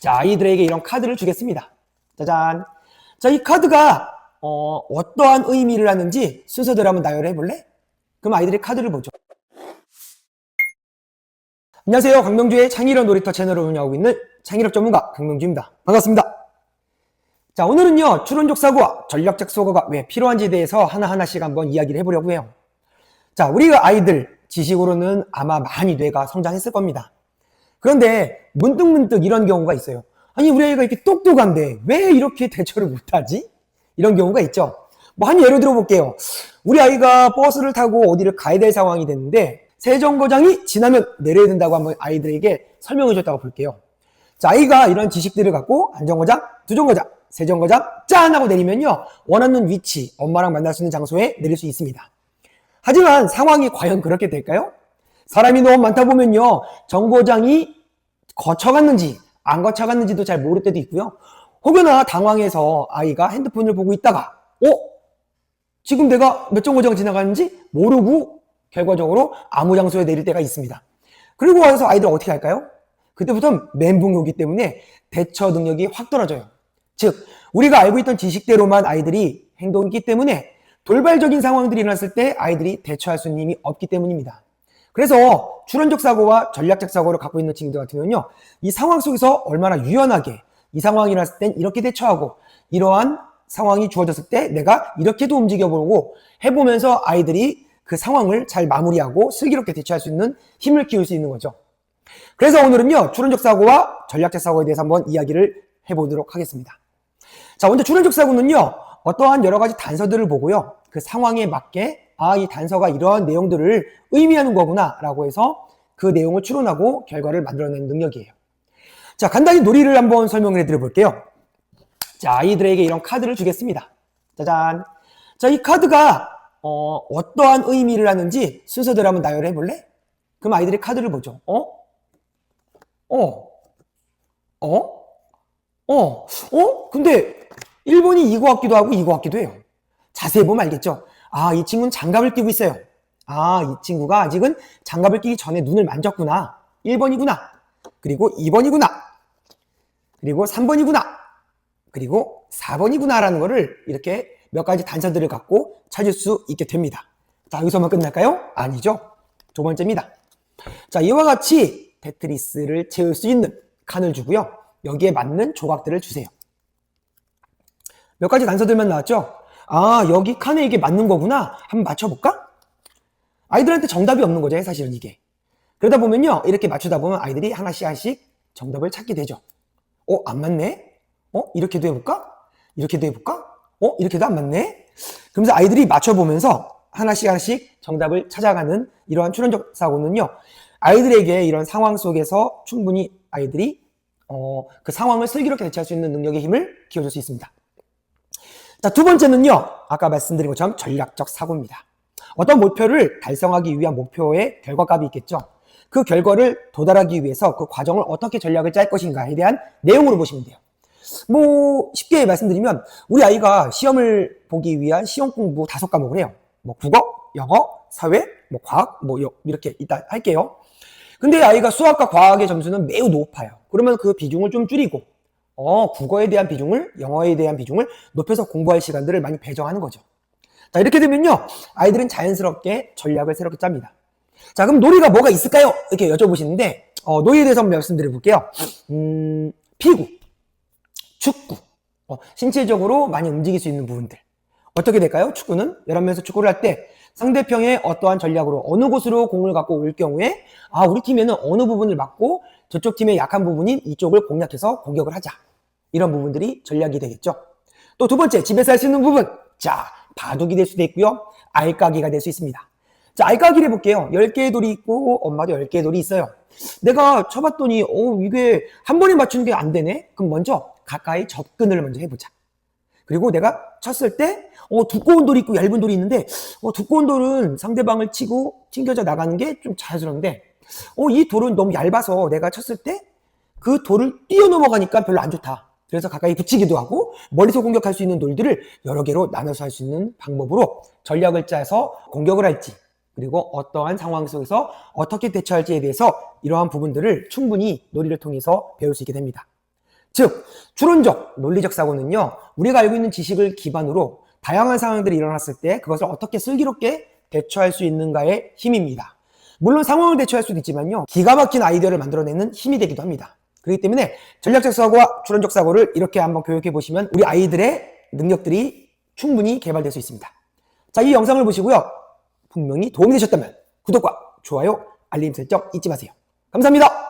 자, 아이들에게 이런 카드를 주겠습니다. 짜잔. 자, 이 카드가 어떠한 의미를 하는지 순서대로 한번 나열해 볼래? 그럼 아이들이 카드를 보죠. 안녕하세요. 강명주의 창의력 놀이터 채널을 운영하고 있는 창의력 전문가 강명주입니다. 반갑습니다. 자, 오늘은요, 추론적 사고와 전략적 사고가 왜 필요한지에 대해서 하나하나씩 한번 이야기를 해보려고 해요. 자, 우리가 아이들 지식으로는 아마 많이 뇌가 성장했을 겁니다. 그런데 문득문득 이런 경우가 있어요. 아니, 우리 아이가 이렇게 똑똑한데 왜 이렇게 대처를 못하지? 이런 경우가 있죠. 뭐 한 예로 들어볼게요. 우리 아이가 버스를 타고 어디를 가야 될 상황이 됐는데 새 정거장이 지나면 내려야 된다고 한번 아이들에게 설명해 줬다고 볼게요. 자, 아이가 이런 지식들을 갖고 한 정거장, 두 정거장, 세 정거장 짠 하고 내리면요, 원하는 위치, 엄마랑 만날 수 있는 장소에 내릴 수 있습니다. 하지만 상황이 과연 그렇게 될까요? 사람이 너무 많다 보면요, 정거장이 거쳐갔는지 안 거쳐갔는지도 잘 모를 때도 있고요. 혹여나 당황해서 아이가 핸드폰을 보고 있다가 지금 내가 몇 정거장 지나가는지 모르고 결과적으로 아무 장소에 내릴 때가 있습니다. 그리고 와서 아이들 어떻게 할까요? 그때부터 멘붕이 오기 때문에 대처 능력이 확 떨어져요. 즉, 우리가 알고 있던 지식대로만 아이들이 행동했기 때문에 돌발적인 상황들이 일어났을 때 아이들이 대처할 수 있는 힘이 없기 때문입니다. 그래서 추론적 사고와 전략적 사고를 갖고 있는 친구들 같은 경우는요, 이 상황 속에서 얼마나 유연하게 이 상황이 일어났을 땐 이렇게 대처하고 이러한 상황이 주어졌을 때 내가 이렇게도 움직여보고 해보면서 아이들이 그 상황을 잘 마무리하고 슬기롭게 대처할 수 있는 힘을 키울 수 있는 거죠. 그래서 오늘은요, 추론적 사고와 전략적 사고에 대해서 한번 이야기를 해보도록 하겠습니다. 자, 먼저 추론적 사고는요, 어떠한 여러 가지 단서들을 보고요, 그 상황에 맞게 이 단서가 이러한 내용들을 의미하는 거구나 라고 해서 그 내용을 추론하고 결과를 만들어내는 능력이에요. 자, 간단히 놀이를 한번 설명을 해드려 볼게요. 자, 아이들에게 이런 카드를 주겠습니다. 짜잔. 자, 이 카드가 어떠한 의미를 하는지 순서대로 한번 나열해 볼래? 그럼 아이들이 카드를 보죠. 근데 1번이 이거 같기도 하고 이거 같기도 해요. 자세히 보면 알겠죠? 이 친구는 장갑을 끼고 있어요. 이 친구가 아직은 장갑을 끼기 전에 눈을 만졌구나. 1번이구나. 그리고 2번이구나. 그리고 3번이구나. 그리고 4번이구나 라는 거를 이렇게 몇 가지 단서들을 갖고 찾을 수 있게 됩니다. 자, 여기서만 끝날까요? 아니죠. 두 번째입니다. 자, 이와 같이 테트리스를 채울 수 있는 칸을 주고요, 여기에 맞는 조각들을 주세요. 몇 가지 단서들만 나왔죠? 여기 칸에 이게 맞는 거구나. 한번 맞춰볼까? 아이들한테 정답이 없는 거죠, 사실은 이게. 그러다 보면요, 이렇게 맞추다 보면 아이들이 하나씩 하나씩 정답을 찾게 되죠. 안 맞네? 이렇게도 해볼까? 이렇게도 해볼까? 이렇게도 안 맞네? 그러면서 아이들이 맞춰보면서 하나씩 하나씩 정답을 찾아가는 이러한 추론적 사고는요, 아이들에게 이런 상황 속에서 충분히 아이들이 그 상황을 슬기롭게 대처할 수 있는 능력의 힘을 키워줄 수 있습니다. 자, 두 번째는요, 아까 말씀드린 것처럼 전략적 사고입니다. 어떤 목표를 달성하기 위한 목표의 결과값이 있겠죠. 그 결과를 도달하기 위해서 그 과정을 어떻게 전략을 짤 것인가에 대한 내용으로 보시면 돼요. 쉽게 말씀드리면 우리 아이가 시험을 보기 위한 시험 공부 5과목을 해요. 국어, 영어, 사회, 과학, 이렇게 이따 할게요. 근데 아이가 수학과 과학의 점수는 매우 높아요. 그러면 그 비중을 좀 줄이고 국어에 대한 비중을, 영어에 대한 비중을 높여서 공부할 시간들을 많이 배정하는 거죠. 자, 이렇게 되면요, 아이들은 자연스럽게 전략을 새롭게 짭니다. 자, 그럼 놀이가 뭐가 있을까요? 이렇게 여쭤보시는데 놀이에 대해서 한번 말씀드려 볼게요. 피구, 축구, 신체적으로 많이 움직일 수 있는 부분들. 어떻게 될까요? 축구는 11명에서 축구를 할 때 상대편의 어떠한 전략으로 어느 곳으로 공을 갖고 올 경우에 우리 팀에는 어느 부분을 막고 저쪽 팀의 약한 부분인 이쪽을 공략해서 공격을 하자. 이런 부분들이 전략이 되겠죠. 또 두 번째, 집에서 할 수 있는 부분. 자, 바둑이 될 수도 있고요, 알까기가 될 수 있습니다. 자, 알까기를 해볼게요. 10개의 돌이 있고 엄마도 10개의 돌이 있어요. 내가 쳐봤더니 이게 한 번에 맞추는 게 안 되네? 그럼 먼저 가까이 접근을 먼저 해보자. 그리고 내가 쳤을 때 두꺼운 돌이 있고 얇은 돌이 있는데 두꺼운 돌은 상대방을 치고 튕겨져 나가는 게 좀 자연스러운데 이 돌은 너무 얇아서 내가 쳤을 때 그 돌을 뛰어넘어가니까 별로 안 좋다. 그래서 가까이 붙이기도 하고 멀리서 공격할 수 있는 돌들을 여러 개로 나눠서 할 수 있는 방법으로 전략을 짜서 공격을 할지, 그리고 어떠한 상황 속에서 어떻게 대처할지에 대해서 이러한 부분들을 충분히 놀이를 통해서 배울 수 있게 됩니다. 즉, 추론적, 논리적 사고는요, 우리가 알고 있는 지식을 기반으로 다양한 상황들이 일어났을 때 그것을 어떻게 슬기롭게 대처할 수 있는가의 힘입니다. 물론 상황을 대처할 수도 있지만요, 기가 막힌 아이디어를 만들어내는 힘이 되기도 합니다. 그렇기 때문에 전략적 사고와 추론적 사고를 이렇게 한번 교육해 보시면 우리 아이들의 능력들이 충분히 개발될 수 있습니다. 자, 이 영상을 보시고요, 분명히 도움이 되셨다면 구독과 좋아요, 알림 설정 잊지 마세요. 감사합니다.